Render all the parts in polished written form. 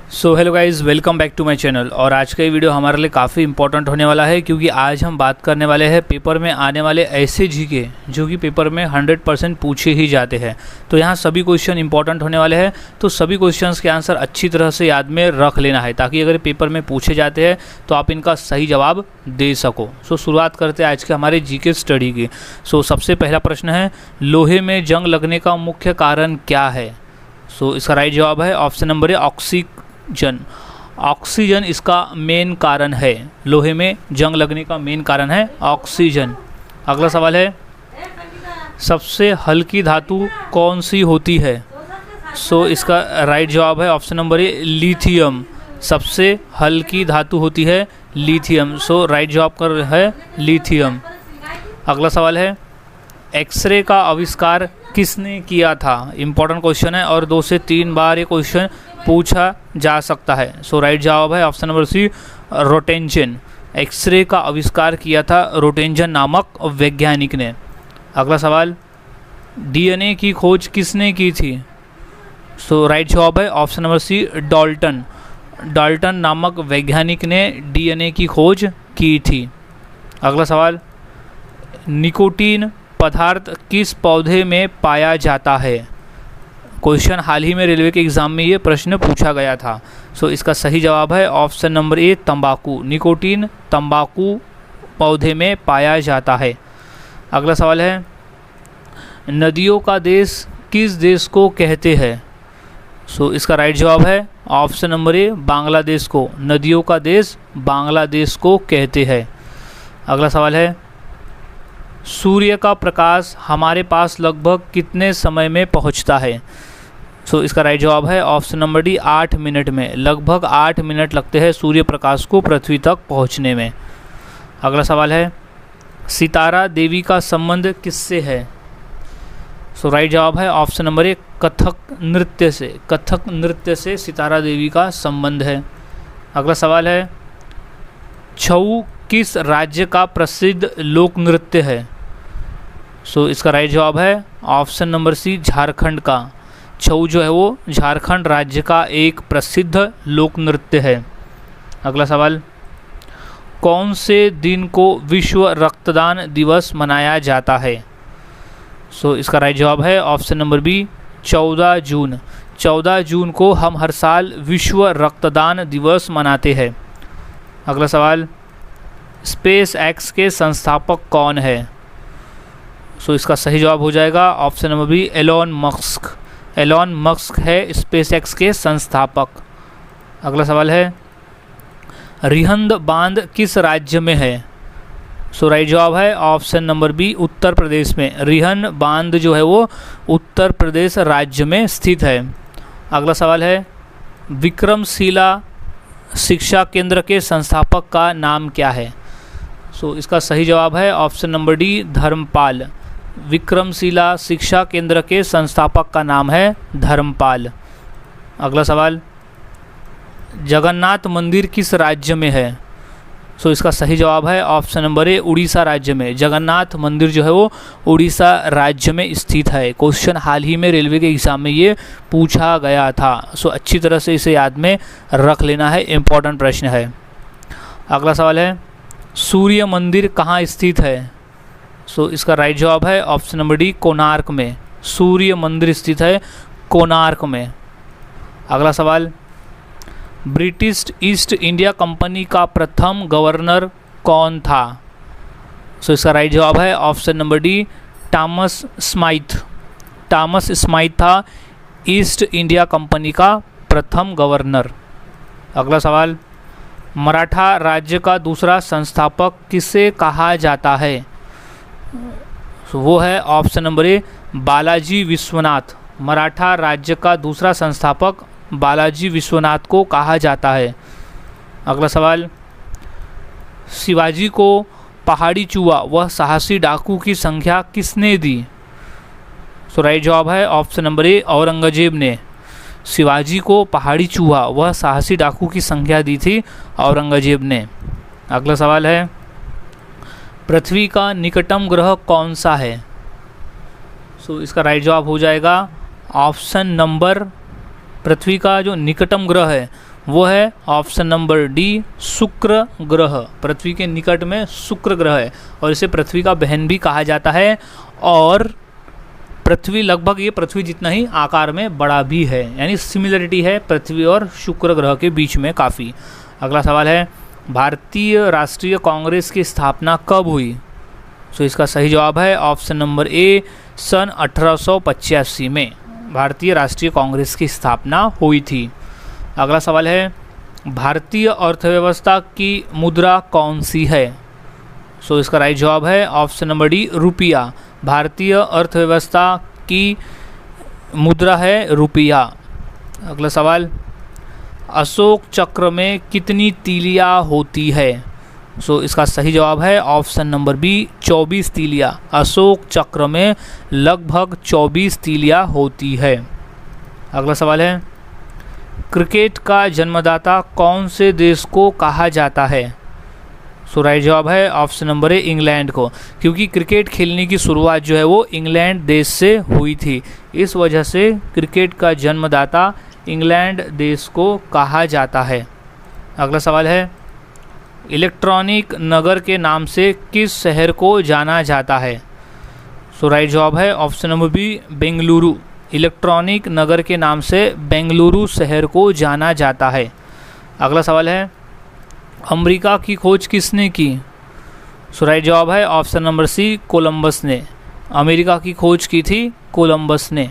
So hello guys, welcome back to my channel. और आज का ये वीडियो हमारे लिए काफ़ी इंपॉर्टेंट होने वाला है, क्योंकि आज हम बात करने वाले हैं पेपर में आने वाले ऐसे जीके जो कि पेपर में 100% पूछे ही जाते हैं। तो यहाँ सभी क्वेश्चन इंपॉर्टेंट होने वाले हैं, तो सभी क्वेश्चंस के आंसर अच्छी तरह से याद में रख लेना है, ताकि अगर पेपर में पूछे जाते हैं तो आप इनका सही जवाब दे सको। सो शुरुआत करते हैं आज के हमारे जीके स्टडी की। सो सबसे पहला प्रश्न है, लोहे में जंग लगने का मुख्य कारण क्या है? सो इसका राइट जवाब है option number A, oxygen. Oxygen इसका मेन कारण है। लोहे में जंग लगने का मेन कारण है ऑक्सीजन। अगला सवाल है, सबसे हल्की धातु कौन सी होती है? सो इसका राइट जवाब है ऑप्शन नंबर ए, लिथियम। सबसे हल्की धातु होती है लिथियम। सो राइट जवाब कर है लिथियम। अगला सवाल है, एक्सरे का आविष्कार किसने किया था? इंपॉर्टेंट क्वेश्चन है और 2 से 3 बार ये क्वेश्चन पूछा जा सकता है। सो राइट जवाब है ऑप्शन नंबर सी, रोटेंजन। एक्सरे का आविष्कार किया था रोटेंजन नामक वैज्ञानिक ने। अगला सवाल, डीएनए की खोज किसने की थी? सो राइट जवाब है option number C, Dalton. Dalton नामक वैज्ञानिक ने डीएनए की खोज की थी। अगला सवाल, निकोटीन पदार्थ किस पौधे में पाया जाता है? क्वेश्चन हाल ही में रेलवे के एग्जाम में ये प्रश्न पूछा गया था। सो इसका सही जवाब है ऑप्शन नंबर ए, तंबाकू। निकोटीन तंबाकू पौधे में पाया जाता है। अगला सवाल है, नदियों का देश किस देश को कहते हैं? सो इसका राइट जवाब है ऑप्शन नंबर ए, बांग्लादेश को। नदियों का देश बांग्लादेश को कहते हैं। अगला सवाल है, सूर्य का प्रकाश हमारे पास लगभग कितने समय में पहुंचता है? सो इसका राइट जवाब है ऑप्शन नंबर डी, 8 मिनट में। लगभग 8 मिनट लगते हैं सूर्य प्रकाश को पृथ्वी तक पहुंचने में। अगला सवाल है, सितारा देवी का संबंध किससे है? सो राइट जवाब है ऑप्शन नंबर ए, कथक नृत्य से। कथक नृत्य से सितारा देवी का संबंध है। अगला सवाल है, छऊ किस राज्य का प्रसिद्ध लोक नृत्य है? सो इसका राइट जवाब है ऑप्शन नंबर सी, झारखंड का। छऊ जो है वो झारखंड राज्य का एक प्रसिद्ध लोक नृत्य है। अगला सवाल, कौन से दिन को विश्व रक्तदान दिवस मनाया जाता है? सो इसका राइट जवाब है ऑप्शन नंबर बी, 14 जून। 14 जून को हम हर साल विश्व रक्तदान दिवस मनाते हैं। अगला सवाल, स्पेस एक्स के संस्थापक कौन है? सो इसका सही जवाब हो जाएगा option number B, Elon Musk. Elon Musk है स्पेस एक्स के संस्थापक। अगला सवाल है, रिहंद बांध किस राज्य में है? सो राइट जवाब है option number B, Uttar Pradesh में। रिहंद बांध जो है वो उत्तर प्रदेश राज्य में स्थित है। अगला सवाल है, विक्रमशिला शिक्षा केंद्र के संस्थापक का नाम क्या है? सो इसका सही जवाब है option number D, Dharmpal. Vikramshila शिक्षा केंद्र के संस्थापक का नाम है धर्मपाल। अगला सवाल, जगन्नाथ मंदिर किस राज्य में है? सो इसका सही जवाब है ऑप्शन नंबर ए, उड़ीसा राज्य में। जगन्नाथ मंदिर जो है वो उड़ीसा राज्य में स्थित है। क्वेश्चन हाल ही में रेलवे के एग्जाम में ये पूछा गया था। सो अच्छी तरह से इसे याद में रख लेना है, इम्पोर्टेंट प्रश्न है। अगला सवाल है, सूर्य मंदिर कहाँ स्थित है? सो इसका राइट जवाब है ऑप्शन नंबर डी, कोणार्क में। सूर्य मंदिर स्थित है कोणार्क में। अगला सवाल, ब्रिटिश ईस्ट इंडिया कंपनी का प्रथम गवर्नर कौन था? सो इसका राइट जवाब है option number D, Thomas Smythe. Thomas Smythe था ईस्ट इंडिया कंपनी का प्रथम गवर्नर। अगला सवाल, मराठा राज्य का दूसरा संस्थापक किसे कहा जाता है? वो है option number A, Balaji Vishwanath. Maratha राज्य का दूसरा संस्थापक बालाजी विश्वनाथ को कहा जाता है। अगला सवाल, शिवाजी को पहाड़ी चूहा वह साहसी डाकू की संख्या किसने दी? सो राइट जवाब है ऑप्शन नंबर ए, औरंगजेब ने। शिवाजी को पहाड़ी चूहा वह साहसी डाकू की संख्या दी थी औरंगजेब ने। अगला सवाल है, पृथ्वी का निकटतम ग्रह कौन सा है? सो इसका राइट जवाब हो जाएगा ऑप्शन नंबर, पृथ्वी का जो निकटतम ग्रह है वो है ऑप्शन नंबर डी शुक्र ग्रह। पृथ्वी के निकट में शुक्र ग्रह है और इसे पृथ्वी का बहन भी कहा जाता है और पृथ्वी लगभग ये पृथ्वी जितना ही आकार में बड़ा भी है, यानी सिमिलरिटी है पृथ्वी और शुक्र ग्रह के बीच में काफ़ी। अगला सवाल है भारतीय राष्ट्रीय कांग्रेस की स्थापना कब हुई? सो इसका सही जवाब है ऑप्शन नंबर ए सन 1885 में भारतीय राष्ट्रीय कांग्रेस की स्थापना हुई थी। अगला सवाल है भारतीय अर्थव्यवस्था की मुद्रा कौन सी है? सो इसका राइट जवाब है ऑप्शन नंबर डी रुपया। भारतीय अर्थव्यवस्था की मुद्रा है रुपया। अगला सवाल अशोक चक्र में कितनी तीलियां होती है? सो इसका सही जवाब है ऑप्शन नंबर बी 24 तीलियां। अशोक चक्र में लगभग 24 तीलियां होती है। अगला सवाल है क्रिकेट का जन्मदाता कौन से देश को कहा जाता है? सो राइट जवाब है ऑप्शन नंबर ए इंग्लैंड को, क्योंकि क्रिकेट खेलने की शुरुआत जो है वो इंग्लैंड देश से हुई थी। इस वजह से क्रिकेट का जन्मदाता इंग्लैंड देश को कहा जाता है। अगला सवाल है इलेक्ट्रॉनिक नगर के नाम से किस शहर को जाना जाता है? सो राइट जवाब है option number B Bengaluru. Electronic Nagar के नाम से बेंगलुरु शहर को जाना जाता है। अगला सवाल है अमेरिका की खोज किसने की? सो राइट जवाब है ऑप्शन नंबर सी कोलंबस ने। अमेरिका की खोज की थी कोलंबस ने।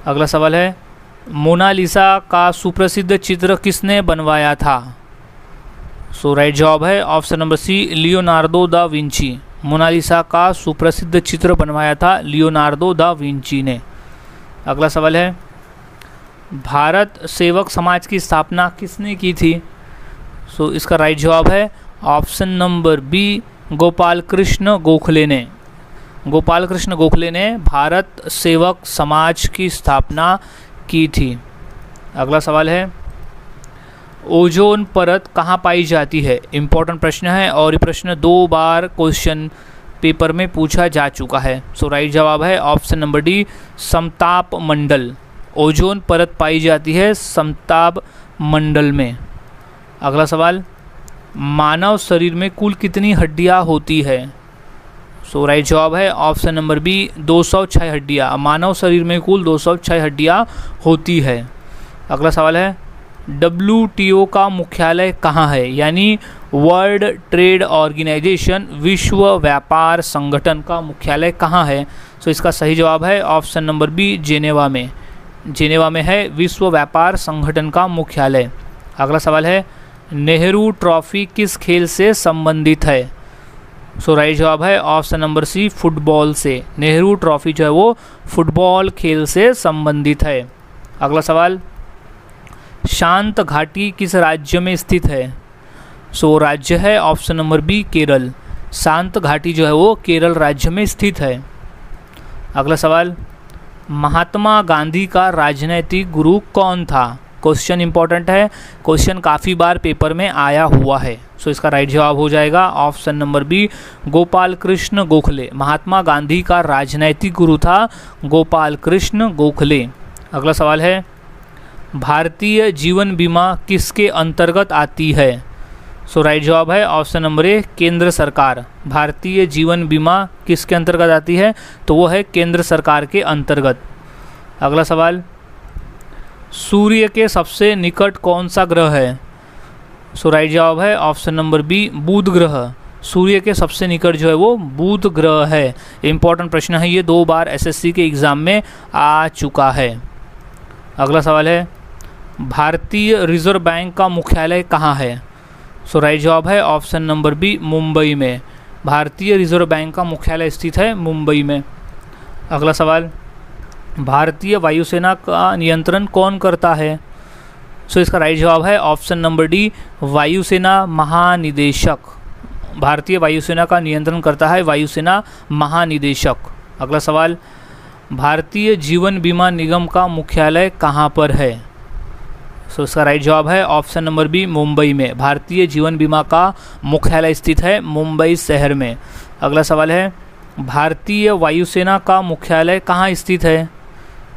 अगला सवाल है मोनालिसा का सुप्रसिद्ध चित्र किसने बनवाया था? सो राइट जवाब है option number C Leonardo da Vinci. Mona Lisa का सुप्रसिद्ध चित्र बनवाया था लियोनार्डो दा विंची ने। अगला सवाल है भारत सेवक समाज की स्थापना किसने की थी? सो इसका राइट जवाब है option number B Gopal Krishna Gokhale ने। गोपाल कृष्ण गोखले ने भारत सेवक समाज की स्थापना की थी। अगला सवाल है ओजोन परत कहाँ पाई जाती है? इम्पोर्टेंट प्रश्न है और ये प्रश्न 2 बार क्वेश्चन पेपर में पूछा जा चुका है। सो राइट जवाब है ऑप्शन नंबर डी समताप मंडल। ओजोन परत पाई जाती है समताप मंडल में। अगला सवाल मानव शरीर में कुल कितनी हड्डियां होती है? सो राइट जवाब है ऑप्शन नंबर बी 206 हड्डियां। मानव शरीर में कुल 206 हड्डियां होती है। अगला सवाल है WTO का मुख्यालय कहाँ है? यानी वर्ल्ड ट्रेड ऑर्गेनाइजेशन विश्व व्यापार संगठन का मुख्यालय कहाँ है? सो इसका सही जवाब है ऑप्शन नंबर बी जेनेवा में। जेनेवा में है विश्व व्यापार संगठन का मुख्यालय। अगला सवाल है नेहरू ट्रॉफी किस खेल से संबंधित है? सो राइट जवाब है ऑप्शन नंबर सी फुटबॉल से। नेहरू ट्रॉफी जो है वो फुटबॉल खेल से संबंधित है। अगला सवाल शांत घाटी किस राज्य में स्थित है? सो राज्य है ऑप्शन नंबर बी केरल। शांत घाटी जो है वो केरल राज्य में स्थित है। अगला सवाल महात्मा गांधी का राजनैतिक गुरु कौन था? क्वेश्चन इंपॉर्टेंट है, क्वेश्चन काफ़ी बार पेपर में आया हुआ है। सो इसका राइट जवाब हो जाएगा option number B Gopal Krishna Gokhale. Mahatma Gandhi का राजनैतिक गुरु था गोपाल कृष्ण गोखले। अगला सवाल है भारतीय जीवन बीमा किसके अंतर्गत आती है? सो राइट जवाब है ऑप्शन नंबर ए केंद्र सरकार। भारतीय जीवन बीमा किसके अंतर्गत आती है? तो वो है केंद्र सरकार के अंतर्गत। अगला सवाल सूर्य के सबसे निकट कौन सा ग्रह है? सो राइट जवाब है ऑप्शन नंबर बी बुध ग्रह। सूर्य के सबसे निकट जो है वो बुध ग्रह है। इंपॉर्टेंट प्रश्न है, ये 2 बार एसएससी के एग्ज़ाम में आ चुका है। अगला सवाल है भारतीय रिजर्व बैंक का मुख्यालय कहाँ है? सो राइट जवाब है ऑप्शन नंबर बी मुंबई में। भारतीय रिजर्व बैंक का मुख्यालय स्थित है मुंबई में। अगला सवाल भारतीय वायुसेना का नियंत्रण कौन करता है? सो इसका राइट जवाब है ऑप्शन नंबर डी वायुसेना महानिदेशक। भारतीय वायुसेना का नियंत्रण करता है वायुसेना महानिदेशक। अगला सवाल भारतीय जीवन बीमा निगम का मुख्यालय कहाँ पर है? सो इसका राइट जवाब है ऑप्शन नंबर बी मुंबई में। भारतीय जीवन बीमा का मुख्यालय स्थित है मुंबई शहर में। अगला सवाल है भारतीय वायुसेना का मुख्यालय कहाँ स्थित है?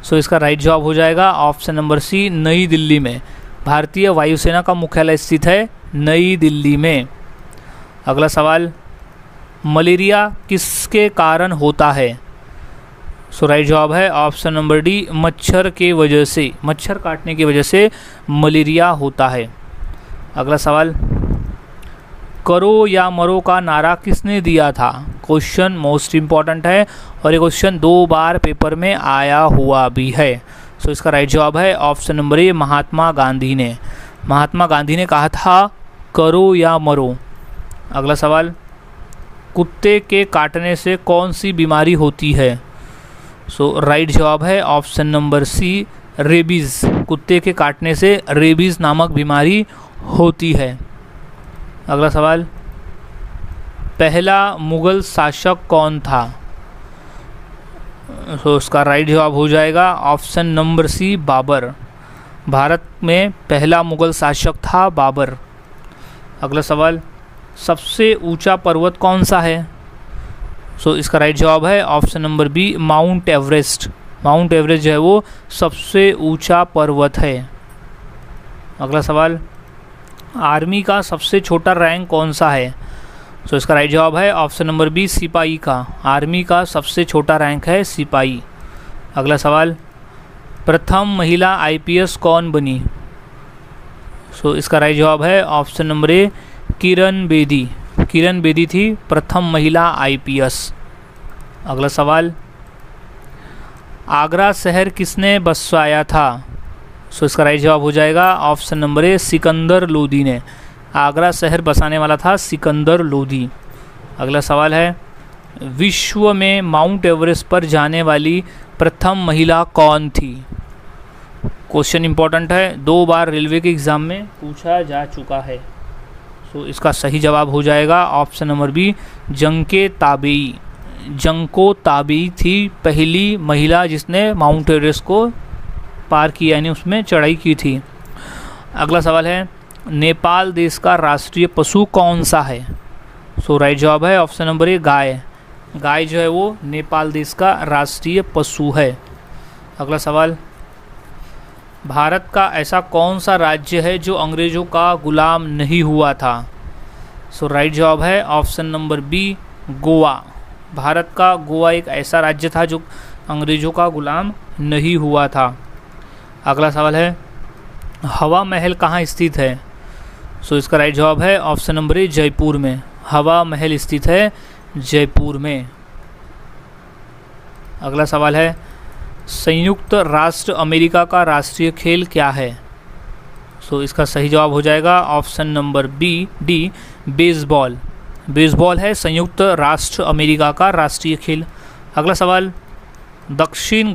सो इसका राइट जवाब हो जाएगा ऑप्शन नंबर सी नई दिल्ली में। भारतीय वायुसेना का मुख्यालय स्थित है नई दिल्ली में। अगला सवाल, मलेरिया किसके कारण होता है? सो राइट जवाब है ऑप्शन नंबर डी, मच्छर के वजह से, मच्छर काटने की वजह से मलेरिया होता है। अगला सवाल, करो या मरो का नारा किसने दिया था? क्वेश्चन मोस्ट इम्पॉर्टेंट है और ये क्वेश्चन 2 बार पेपर में आया हुआ भी है। सो इसका राइट जवाब है option number A, Mahatma Gandhi ने। महात्मा गांधी ने कहा था करो या मरो। अगला सवाल, कुत्ते के काटने से कौन सी बीमारी होती है? सो राइट जवाब है ऑप्शन नंबर सी, रेबीज़। कुत्ते के काटने से रेबीज़ नामक बीमारी होती है। अगला सवाल, पहला मुग़ल शासक कौन था? सो इसका राइट जवाब हो जाएगा option number C, Babur. Bharat में पहला मुग़ल शासक था बाबर। अगला सवाल, सबसे ऊंचा पर्वत कौन सा है? सो इसका राइट जवाब है option number B, Mount Everest. Mount Everest जो है वो सबसे ऊंचा पर्वत है। अगला सवाल, आर्मी का सबसे छोटा रैंक कौन सा है? सो इसका राइट जवाब है ऑप्शन नंबर बी, सिपाही का। आर्मी का सबसे छोटा रैंक है सिपाही। अगला सवाल, प्रथम महिला आईपीएस कौन बनी? सो इसका राइट जवाब है option number A, Kiran Bedi. Kiran Bedi थी प्रथम महिला आईपीएस। अगला सवाल, आगरा शहर किसने बसवाया था? सो इसका राइट जवाब हो जाएगा option number A, Sikandar Lodi ने। आगरा शहर बसाने वाला था सिकंदर लोदी। अगला सवाल है, विश्व में माउंट एवरेस्ट पर जाने वाली प्रथम महिला कौन थी? क्वेश्चन इंपॉर्टेंट है, 2 बार रेलवे के एग्ज़ाम में पूछा जा चुका है। सो इसका सही जवाब हो जाएगा option number B, Junko Tabei. Junko Tabei थी पहली महिला जिसने माउंट एवरेस्ट को पार किया, यानी उसमें चढ़ाई की थी। अगला सवाल है, नेपाल देश का राष्ट्रीय पशु कौन सा है? सो राइट जवाब है ऑप्शन नंबर ए, गाय। गाय जो है वो नेपाल देश का राष्ट्रीय पशु है। अगला सवाल, भारत का ऐसा कौन सा राज्य है जो अंग्रेज़ों का गुलाम नहीं हुआ था? सो राइट जवाब है option number B, Goa. Bharat का गोवा एक ऐसा राज्य था जो अंग्रेज़ों का गुलाम नहीं हुआ था। अगला सवाल है, हवा महल कहाँ स्थित है? सो इसका राइट जवाब है ऑप्शन नंबर ए, जयपुर में। हवा महल स्थित है जयपुर में। अगला सवाल है, संयुक्त राष्ट्र अमेरिका का राष्ट्रीय खेल क्या है? सो इसका सही जवाब हो जाएगा option number B, D, baseball. Baseball है संयुक्त राष्ट्र अमेरिका का राष्ट्रीय खेल। अगला सवाल, दक्षिण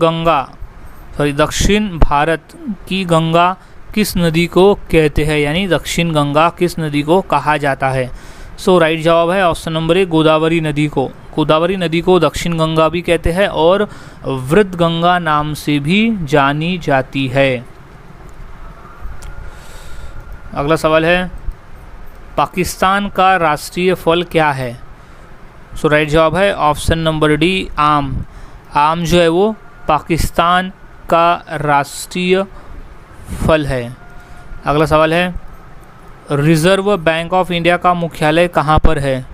भारत की गंगा किस नदी को कहते हैं, यानी दक्षिण गंगा किस नदी को कहा जाता है? सो राइट जवाब है ऑप्शन नंबर ए, गोदावरी नदी को। गोदावरी नदी को दक्षिण गंगा भी कहते हैं और वृद्ध गंगा नाम से भी जानी जाती है। अगला सवाल है, पाकिस्तान का राष्ट्रीय फल क्या है? सो राइट जवाब है ऑप्शन नंबर डी, आम। आम जो है वो पाकिस्तान का राष्ट्रीय फल है। अगला सवाल है, रिजर्व बैंक ऑफ इंडिया का मुख्यालय कहाँ पर है?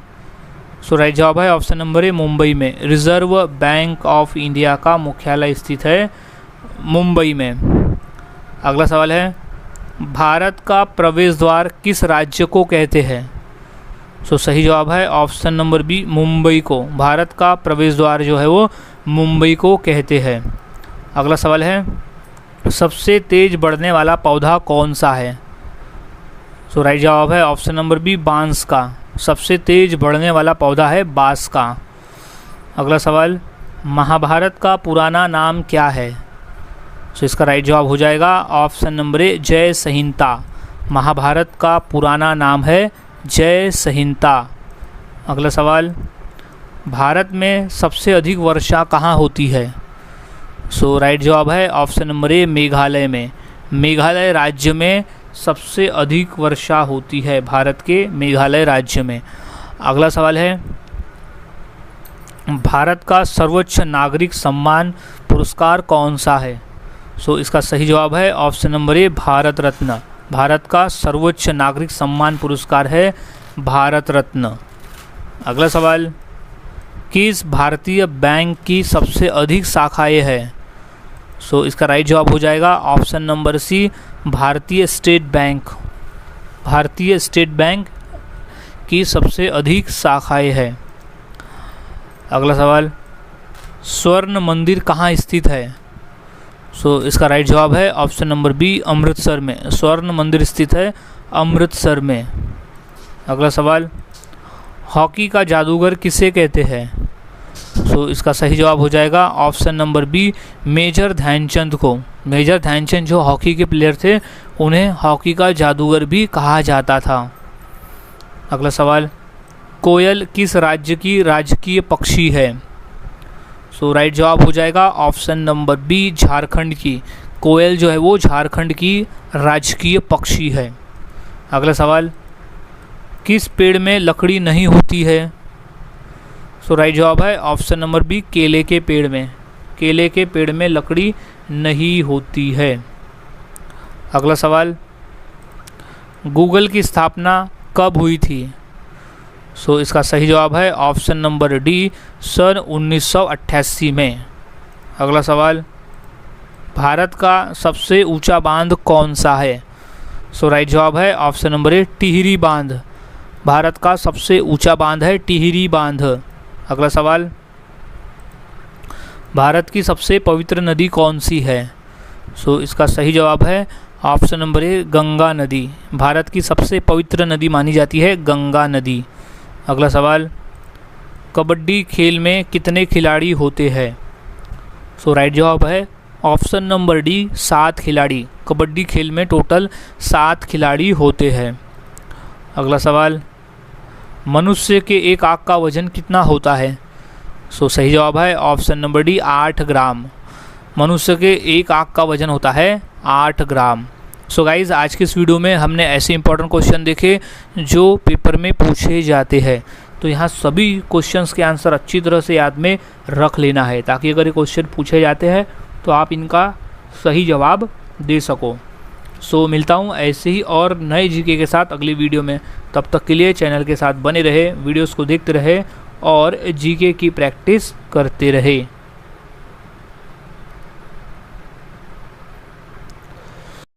सो राइट जवाब है ऑप्शन नंबर ए, मुंबई में। रिजर्व बैंक ऑफ इंडिया का मुख्यालय स्थित है मुंबई में। अगला सवाल है, भारत का प्रवेश द्वार किस राज्य को कहते हैं? सो सही जवाब है ऑप्शन नंबर बी, मुंबई को। भारत का प्रवेश द्वार जो है वो मुंबई को कहते हैं। अगला सवाल है, सबसे तेज बढ़ने वाला पौधा कौन सा है? सो राइट जवाब है ऑप्शन नंबर बी, बांस का। सबसे तेज बढ़ने वाला पौधा है बांस का। अगला सवाल, महाभारत का पुराना नाम क्या है? सो इसका राइट जवाब हो जाएगा ऑप्शन नंबर ए, जय संहिता। महाभारत का पुराना नाम है जय संहिता। अगला सवाल, भारत में सबसे अधिक वर्षा कहाँ होती है? सो राइट जवाब है ऑप्शन नंबर ए, मेघालय में। मेघालय राज्य में सबसे अधिक वर्षा होती है, भारत के मेघालय राज्य में। अगला सवाल है, भारत का सर्वोच्च नागरिक सम्मान पुरस्कार कौन सा है? सो इसका सही जवाब है option number A, Bharat Ratna. Bharat का सर्वोच्च नागरिक सम्मान पुरस्कार है भारत रत्न। अगला सवाल, किस भारतीय बैंक की सबसे अधिक शाखाएं हैं? सो इसका राइट जवाब हो जाएगा ऑप्शन नंबर सी, भारतीय स्टेट बैंक। भारतीय स्टेट बैंक की सबसे अधिक शाखाएं हैं। अगला सवाल, स्वर्ण मंदिर कहाँ स्थित है? सो इसका राइट जवाब है ऑप्शन नंबर बी, अमृतसर में। स्वर्ण मंदिर स्थित है अमृतसर में। अगला सवाल, हॉकी का जादूगर किसे कहते हैं? सो इसका सही जवाब हो जाएगा option number B, major Dhyanchand को। मेजर ध्यानचंद जो हॉकी के प्लेयर थे, उन्हें हॉकी का जादूगर भी कहा जाता था। अगला सवाल, कोयल किस राज्य की राजकीय पक्षी है? सो राइट जवाब हो जाएगा ऑप्शन नंबर बी, झारखंड की। कोयल जो है वो झारखंड की राजकीय पक्षी है। अगला सवाल, किस पेड़ में लकड़ी नहीं होती है? सो राइट जवाब है ऑप्शन नंबर बी, केले के पेड़ में। केले के पेड़ में लकड़ी नहीं होती है। अगला सवाल, गूगल की स्थापना कब हुई थी? सो इसका सही जवाब है ऑप्शन नंबर डी, सन 1988 में। अगला सवाल, भारत का सबसे ऊंचा बांध कौन सा है? सो राइट जवाब है ऑप्शन नंबर ए, टिहरी बांध। भारत का सबसे ऊंचा बांध है टिहरी बांध। अगला सवाल, भारत की सबसे पवित्र नदी कौन सी है? सो इसका सही जवाब है ऑप्शन नंबर ए, गंगा नदी। भारत की सबसे पवित्र नदी मानी जाती है गंगा नदी। अगला सवाल, कबड्डी खेल में कितने खिलाड़ी होते हैं? सो राइट जवाब है ऑप्शन नंबर डी, 7 खिलाड़ी। कबड्डी खेल में टोटल 7 खिलाड़ी होते हैं। अगला सवाल, मनुष्य के एक आँख का वजन कितना होता है? सो सही जवाब है ऑप्शन नंबर डी, 8 ग्राम। मनुष्य के एक आँख का वजन होता है 8 ग्राम। सो गाइज़, आज के इस वीडियो में हमने ऐसे इंपॉर्टेंट क्वेश्चन देखे जो पेपर में पूछे जाते हैं। तो यहाँ सभी क्वेश्चंस के आंसर अच्छी तरह से याद में रख लेना है, ताकि अगर ये क्वेश्चन पूछे जाते हैं तो आप इनका सही जवाब दे सको। सो मिलता हूँ ऐसे ही और नए जीके के साथ अगली वीडियो में। तब तक के लिए चैनल के साथ बने रहे, वीडियोस को देखते रहे और जीके की प्रैक्टिस करते रहे।